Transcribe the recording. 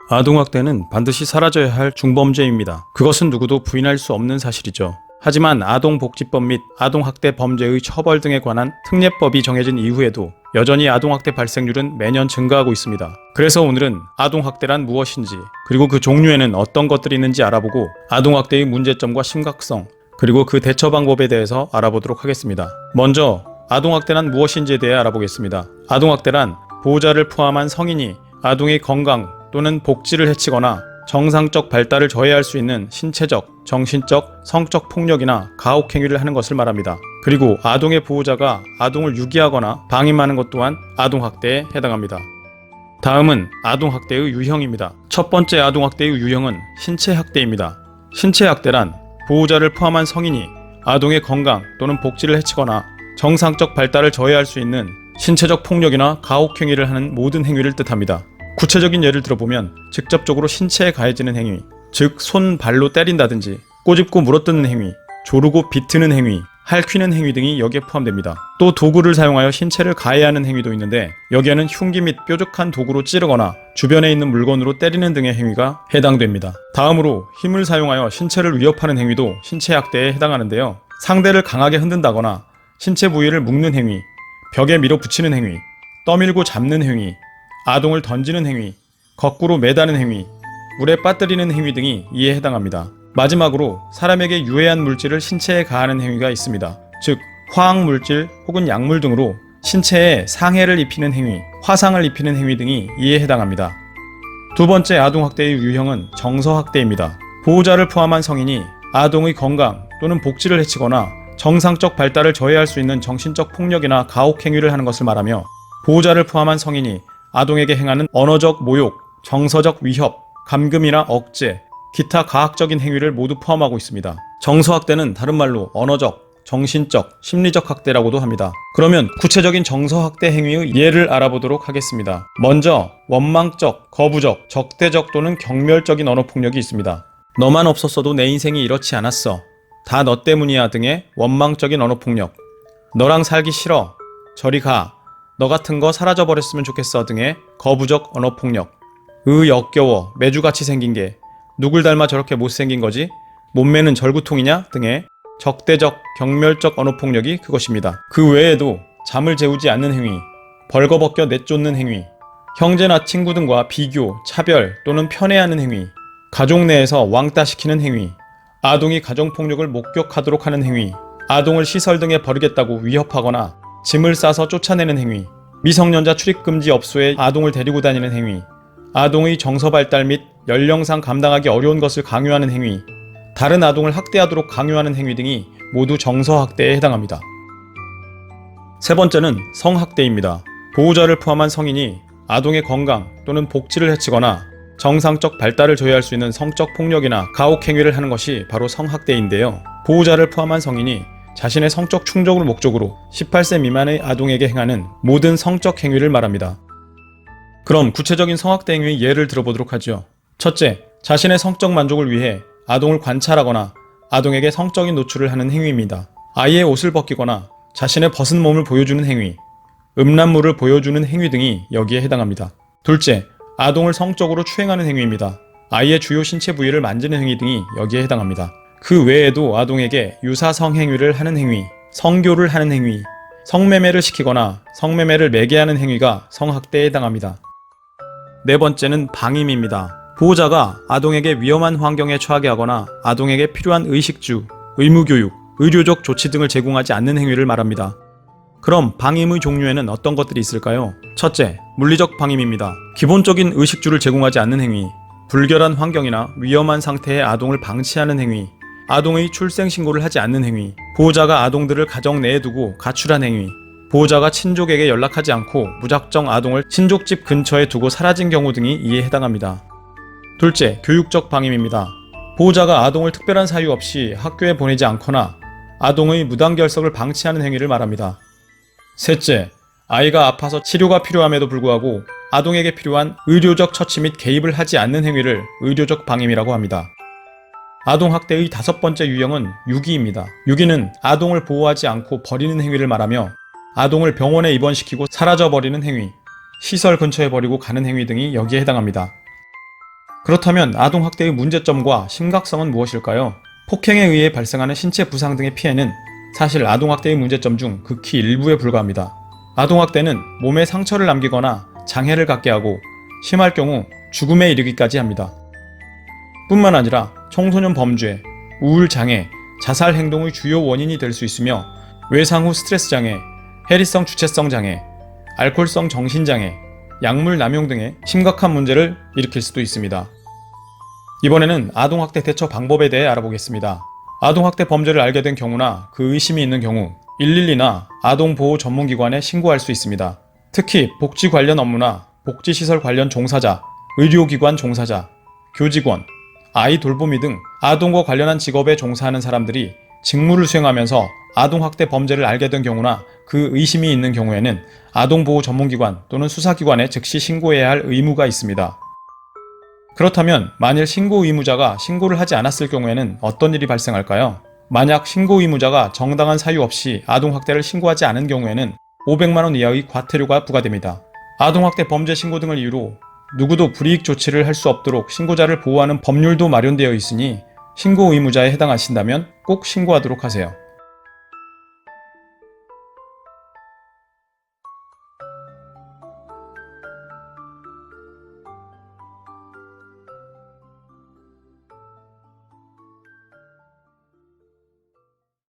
아동학대는 반드시 사라져야 할 중범죄입니다. 그것은 누구도 부인할 수 없는 사실이죠. 하지만 아동복지법 및 아동학대 범죄의 처벌 등에 관한 특례법이 정해진 이후에도 여전히 아동학대 발생률은 매년 증가하고 있습니다. 그래서 오늘은 아동학대란 무엇인지, 그리고 그 종류에는 어떤 것들이 있는지 알아보고 아동학대의 문제점과 심각성, 그리고 그 대처 방법에 대해서 알아보도록 하겠습니다. 먼저 아동학대란 무엇인지에 대해 알아보겠습니다. 아동학대란 보호자를 포함한 성인이 아동의 건강 또는 복지를 해치거나 정상적 발달을 저해할 수 있는 신체적, 정신적, 성적 폭력이나 가혹 행위를 하는 것을 말합니다. 그리고 아동의 보호자가 아동을 유기하거나 방임하는 것 또한 아동학대에 해당합니다. 다음은 아동학대의 유형입니다. 첫 번째 아동학대의 유형은 신체학대입니다. 신체학대란 보호자를 포함한 성인이 아동의 건강 또는 복지를 해치거나 정상적 발달을 저해할 수 있는 신체적 폭력이나 가혹 행위를 하는 모든 행위를 뜻합니다. 구체적인 예를 들어보면 직접적으로 신체에 가해지는 행위, 즉 손, 발로 때린다든지 꼬집고 물어뜯는 행위, 조르고 비트는 행위, 핥히는 행위 등이 여기에 포함됩니다. 또 도구를 사용하여 신체를 가해하는 행위도 있는데 여기에는 흉기 및 뾰족한 도구로 찌르거나 주변에 있는 물건으로 때리는 등의 행위가 해당됩니다. 다음으로 힘을 사용하여 신체를 위협하는 행위도 신체학대에 해당하는데요. 상대를 강하게 흔든다거나 신체 부위를 묶는 행위, 벽에 밀어붙이는 행위, 떠밀고 잡는 행위, 아동을 던지는 행위, 거꾸로 매다는 행위, 물에 빠뜨리는 행위 등이 이에 해당합니다. 마지막으로 사람에게 유해한 물질을 신체에 가하는 행위가 있습니다. 즉 화학물질 혹은 약물 등으로 신체에 상해를 입히는 행위, 화상을 입히는 행위 등이 이에 해당합니다. 두 번째 아동학대의 유형은 정서학대입니다. 보호자를 포함한 성인이 아동의 건강 또는 복지를 해치거나 정상적 발달을 저해할 수 있는 정신적 폭력이나 가혹 행위를 하는 것을 말하며 보호자를 포함한 성인이 아동에게 행하는 언어적 모욕, 정서적 위협, 감금이나 억제, 기타 가학적인 행위를 모두 포함하고 있습니다. 정서학대는 다른 말로 언어적, 정신적, 심리적 학대라고도 합니다. 그러면 구체적인 정서학대 행위의 예를 알아보도록 하겠습니다. 먼저 원망적, 거부적, 적대적 또는 경멸적인 언어폭력이 있습니다. 너만 없었어도 내 인생이 이렇지 않았어. 다 너 때문이야 등의 원망적인 언어폭력. 너랑 살기 싫어. 저리 가. 너 같은 거 사라져버렸으면 좋겠어 등의 거부적 언어폭력. 역겨워. 매주같이 생긴 게. 누굴 닮아 저렇게 못생긴 거지? 몸매는 절구통이냐? 등의 적대적, 경멸적 언어폭력이 그것입니다. 그 외에도 잠을 재우지 않는 행위, 벌거벗겨 내쫓는 행위, 형제나 친구 등과 비교, 차별 또는 편애하는 행위, 가족 내에서 왕따시키는 행위, 아동이 가정폭력을 목격하도록 하는 행위, 아동을 시설 등에 버리겠다고 위협하거나 짐을 싸서 쫓아내는 행위, 미성년자 출입금지 업소에 아동을 데리고 다니는 행위, 아동의 정서 발달 및 연령상 감당하기 어려운 것을 강요하는 행위, 다른 아동을 학대하도록 강요하는 행위 등이 모두 정서학대에 해당합니다. 세 번째는 성학대입니다. 보호자를 포함한 성인이 아동의 건강 또는 복지를 해치거나 정상적 발달을 저해할 수 있는 성적 폭력이나 가혹 행위를 하는 것이 바로 성학대인데요. 보호자를 포함한 성인이 자신의 성적 충족을 목적으로 18세 미만의 아동에게 행하는 모든 성적 행위를 말합니다. 그럼 구체적인 성학대 행위의 예를 들어보도록 하죠. 첫째, 자신의 성적 만족을 위해 아동을 관찰하거나 아동에게 성적인 노출을 하는 행위입니다. 아이의 옷을 벗기거나 자신의 벗은 몸을 보여주는 행위, 음란물을 보여주는 행위 등이 여기에 해당합니다. 둘째, 아동을 성적으로 추행하는 행위입니다. 아이의 주요 신체 부위를 만지는 행위 등이 여기에 해당합니다. 그 외에도 아동에게 유사 성행위를 하는 행위, 성교를 하는 행위, 성매매를 시키거나 성매매를 매개하는 행위가 성학대에 해당합니다. 네 번째는 방임입니다. 보호자가 아동에게 위험한 환경에 처하게 하거나 아동에게 필요한 의식주, 의무교육, 의료적 조치 등을 제공하지 않는 행위를 말합니다. 그럼 방임의 종류에는 어떤 것들이 있을까요? 첫째, 물리적 방임입니다. 기본적인 의식주를 제공하지 않는 행위, 불결한 환경이나 위험한 상태의 아동을 방치하는 행위, 아동의 출생신고를 하지 않는 행위, 보호자가 아동들을 가정 내에 두고 가출한 행위, 보호자가 친족에게 연락하지 않고 무작정 아동을 친족집 근처에 두고 사라진 경우 등이 이에 해당합니다. 둘째, 교육적 방임입니다. 보호자가 아동을 특별한 사유 없이 학교에 보내지 않거나 아동의 무단결석을 방치하는 행위를 말합니다. 셋째, 아이가 아파서 치료가 필요함에도 불구하고 아동에게 필요한 의료적 처치 및 개입을 하지 않는 행위를 의료적 방임이라고 합니다. 아동학대의 다섯 번째 유형은 유기입니다. 유기는 아동을 보호하지 않고 버리는 행위를 말하며 아동을 병원에 입원시키고 사라져버리는 행위, 시설 근처에 버리고 가는 행위 등이 여기에 해당합니다. 그렇다면 아동학대의 문제점과 심각성은 무엇일까요? 폭행에 의해 발생하는 신체 부상 등의 피해는 사실 아동학대의 문제점 중 극히 일부에 불과합니다. 아동학대는 몸에 상처를 남기거나 장애를 갖게 하고 심할 경우 죽음에 이르기까지 합니다. 뿐만 아니라 청소년 범죄, 우울장애, 자살 행동의 주요 원인이 될 수 있으며 외상 후 스트레스 장애, 해리성 주체성 장애, 알코올성 정신장애, 약물 남용 등의 심각한 문제를 일으킬 수도 있습니다. 이번에는 아동학대 대처 방법에 대해 알아보겠습니다. 아동학대 범죄를 알게 된 경우나 그 의심이 있는 경우 112나 아동보호 전문기관에 신고할 수 있습니다. 특히 복지 관련 업무나 복지시설 관련 종사자, 의료기관 종사자, 교직원, 아이 돌보미 등 아동과 관련한 직업에 종사하는 사람들이 직무를 수행하면서 아동학대 범죄를 알게 된 경우나 그 의심이 있는 경우에는 아동보호 전문기관 또는 수사기관에 즉시 신고해야 할 의무가 있습니다. 그렇다면 만일 신고 의무자가 신고를 하지 않았을 경우에는 어떤 일이 발생할까요? 만약 신고 의무자가 정당한 사유 없이 아동학대를 신고하지 않은 경우에는 500만원 이하의 과태료가 부과됩니다. 아동학대 범죄 신고 등을 이유로 누구도 불이익 조치를 할 수 없도록 신고자를 보호하는 법률도 마련되어 있으니 신고 의무자에 해당하신다면 꼭 신고하도록 하세요.